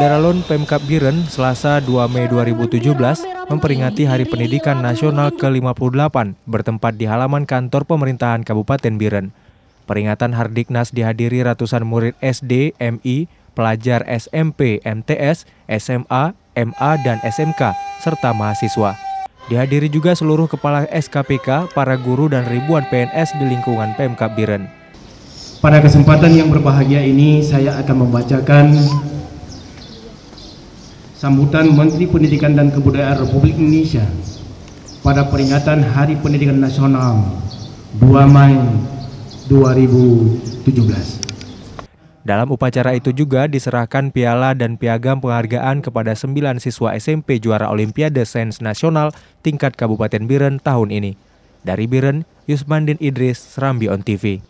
Daralun Pemkab Biren Selasa 2 Mei 2017 memperingati Hari Pendidikan Nasional ke-58 bertempat di halaman kantor pemerintahan Kabupaten Biren. Peringatan Hardiknas dihadiri ratusan murid SD, MI, pelajar SMP, MTS, SMA, MA, dan SMK, serta mahasiswa. Dihadiri juga seluruh kepala SKPK, para guru, dan ribuan PNS di lingkungan Pemkab Biren. Pada kesempatan yang berbahagia ini, saya akan membacakan sambutan Menteri Pendidikan dan Kebudayaan Republik Indonesia pada peringatan Hari Pendidikan Nasional 2 Mei 2017. Dalam upacara itu juga diserahkan piala dan piagam penghargaan kepada 9 siswa SMP juara Olimpiade Sains Nasional tingkat Kabupaten Biren tahun ini. Dari Biren, Yusmandin Idris, Serambi On TV.